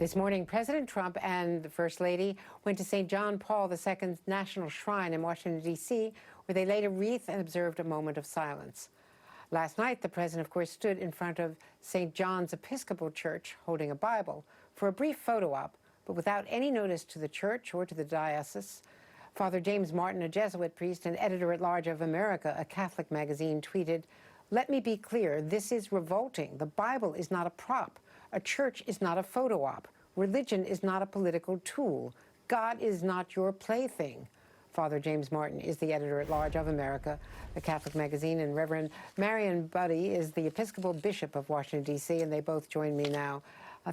This morning, President Trump and the First Lady went to St. John Paul II's National Shrine in Washington, D.C., where they laid a wreath and observed a moment of silence. Last night, the president, of course, stood in front of St. John's Episcopal Church holding a Bible for a brief photo op, but without any notice to the church or to the diocese. Father James Martin, a Jesuit priest and editor-at-large of America, a Catholic magazine, tweeted, "Let me be clear, this is revolting. The Bible is not a prop. A church is not a photo op. Religion is not a political tool. God is not your plaything." Father James Martin is the editor-at-large of America, the Catholic magazine, and Reverend Marion Budde is the Episcopal Bishop of Washington, D.C., and they both join me now.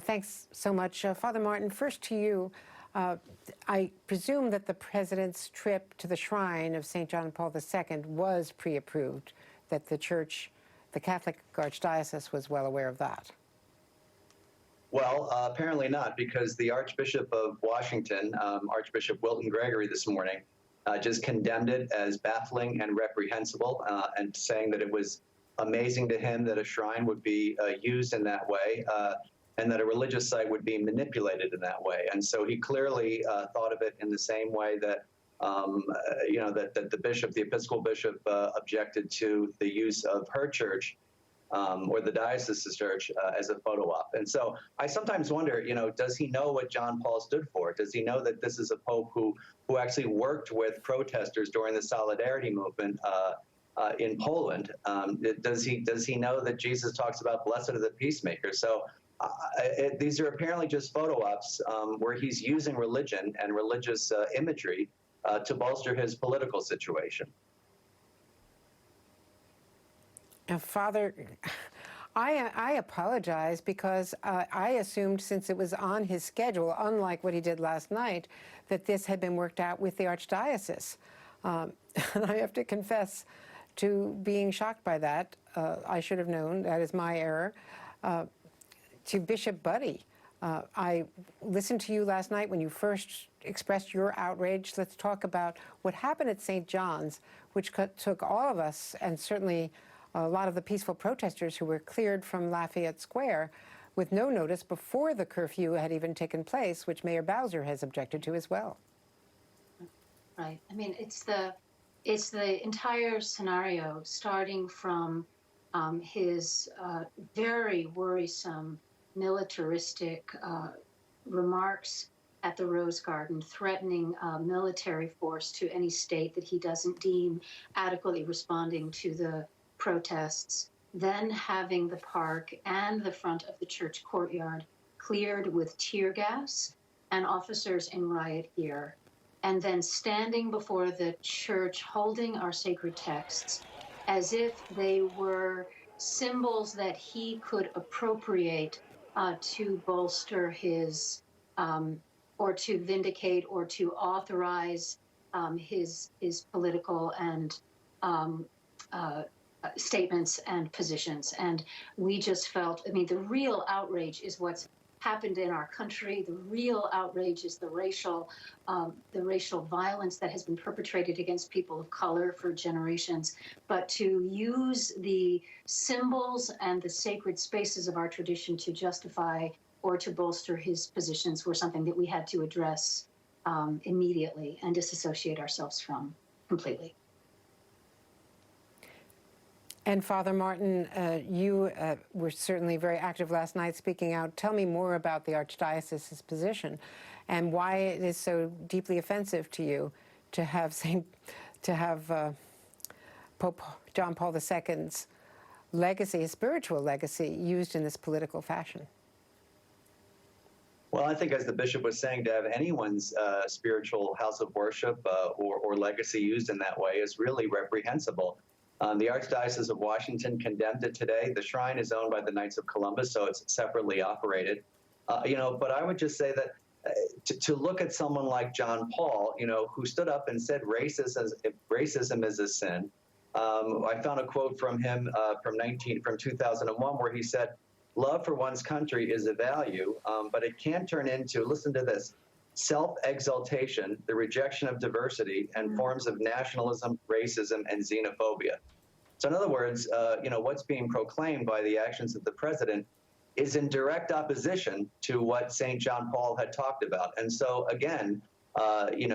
Thanks so much. Father Martin, first to you. I presume that the president's trip to the shrine of St. John Paul II was pre-approved, that the church, the Catholic Archdiocese, was well aware of that. Well, apparently not, because the Archbishop of Washington, Archbishop Wilton Gregory, this morning, just condemned it as baffling and reprehensible, and saying that it was amazing to him that a shrine would be used in that way, and that a religious site would be manipulated in that way. And so he clearly thought of it in the same way that, that the bishop, the Episcopal bishop, objected to the use of her church, or the diocese's church, as a photo op. And so I sometimes wonder, does he know what John Paul stood for? Does he know that this is a pope who actually worked with protesters during the Solidarity movement in Poland? Does he know that Jesus talks about blessed are the peacemakers? So these are apparently just photo ops where he's using religion and religious imagery to bolster his political situation. Father, I apologize because I assumed, since it was on his schedule, unlike what he did last night, that this had been worked out with the Archdiocese. And I have to confess to being shocked by that. I should have known. That is my error. To Bishop Budde, I listened to you last night when you first expressed your outrage. Let's talk about what happened at St. John's, which took all of us, and certainly a lot of the peaceful protesters who were cleared from Lafayette Square with no notice before the curfew had even taken place, which Mayor Bowser has objected to as well. Right. I mean, it's the entire scenario, starting from his very worrisome militaristic remarks at the Rose Garden, threatening military force to any state that he doesn't deem adequately responding to the protests, then having the park and the front of the church courtyard cleared with tear gas and officers in riot gear, and then standing before the church holding our sacred texts as if they were symbols that he could appropriate to bolster his, or to vindicate or to authorize his political and statements and positions. And we just felt, I mean, the real outrage is what's happened in our country. The real outrage is the racial violence that has been perpetrated against people of color for generations. But to use the symbols and the sacred spaces of our tradition to justify or to bolster his positions were something that we had to address immediately and disassociate ourselves from completely. And Father Martin, you were certainly very active last night speaking out. Tell me more about the Archdiocese's position and why it is so deeply offensive to you to have Pope John Paul II's legacy, his spiritual legacy, used in this political fashion. Well, I think, as the bishop was saying, to have anyone's spiritual house of worship or legacy used in that way is really reprehensible. The Archdiocese of Washington condemned it today. The shrine is owned by the Knights of Columbus, so it's separately operated. But I would just say that to look at someone like John Paul, who stood up and said racism is a sin. I found a quote from him from 2001 where he said, "Love for one's country is a value, but it can turn into," listen to this, "self-exaltation, the rejection of diversity, and forms of nationalism, racism, and xenophobia." So in other words, what's being proclaimed by the actions of the president is in direct opposition to what St. John Paul had talked about. And so again,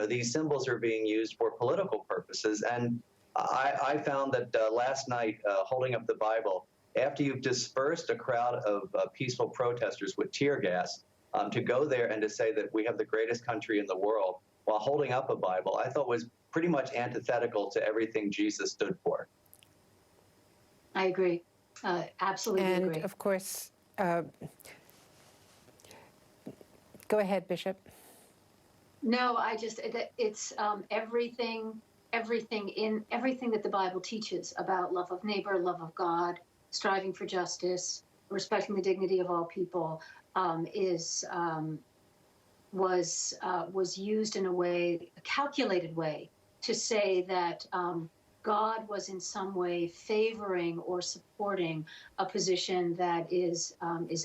these symbols are being used for political purposes. And I found that last night, holding up the Bible, after you've dispersed a crowd of peaceful protesters with tear gas, to go there and to say that we have the greatest country in the world while holding up a Bible, I thought was pretty much antithetical to everything Jesus stood for. I agree. Absolutely agree. And of course, go ahead, Bishop. No, it's everything that the Bible teaches about love of neighbor, love of God, striving for justice, respecting the dignity of all people, was used in a calculated way, to say that God was in some way favoring or supporting a position that is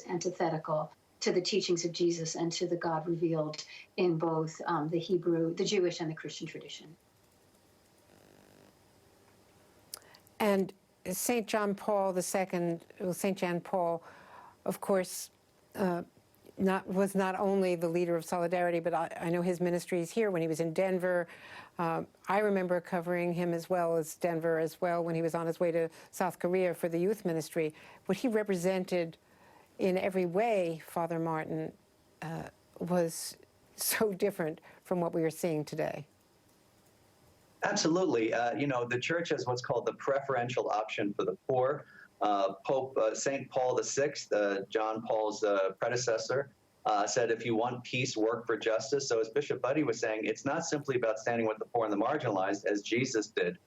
antithetical to the teachings of Jesus and to the God revealed in both the Jewish and the Christian tradition. And St. John Paul II, St. John Paul, of course, was not only the leader of Solidarity, but I know his ministries here when he was in Denver. I remember covering him as well as Denver as well when he was on his way to South Korea for the youth ministry. What he represented in every way, Father Martin, was so different from what we are seeing today. Absolutely. The church has what's called the preferential option for the poor. Pope St. Paul VI, John Paul's predecessor, said, if you want peace, work for justice. So as Bishop Buddy was saying, it's not simply about standing with the poor and the marginalized, as Jesus did.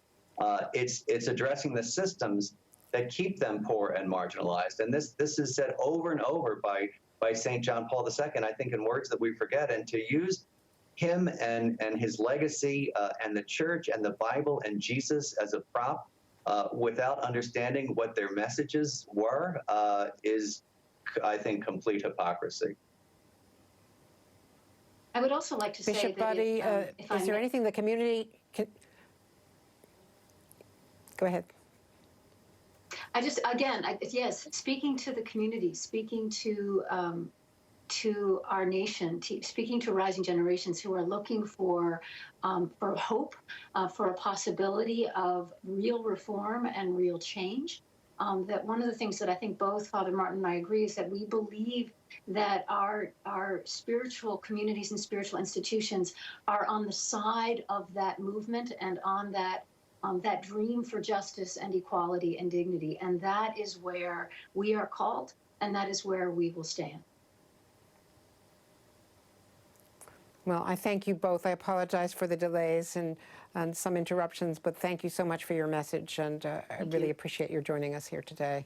It's addressing the systems that keep them poor and marginalized. And this is said over and over by St. John Paul II, I think in words that we forget, and to use him and his legacy and the church and the Bible and Jesus as a prop without understanding what their messages were is, I think, complete hypocrisy. I would also like to say Bishop that Buddy, is there anything the community can... Go ahead. Yes, speaking to the community, speaking to our nation, speaking to rising generations who are looking for hope, for a possibility of real reform and real change. That one of the things that I think both Father Martin and I agree is that we believe that our spiritual communities and spiritual institutions are on the side of that movement and on that dream for justice and equality and dignity. And that is where we are called, and that is where we will stand. Well, I thank you both. I apologize for the delays and some interruptions, but thank you so much for your message, and I really appreciate your joining us here today.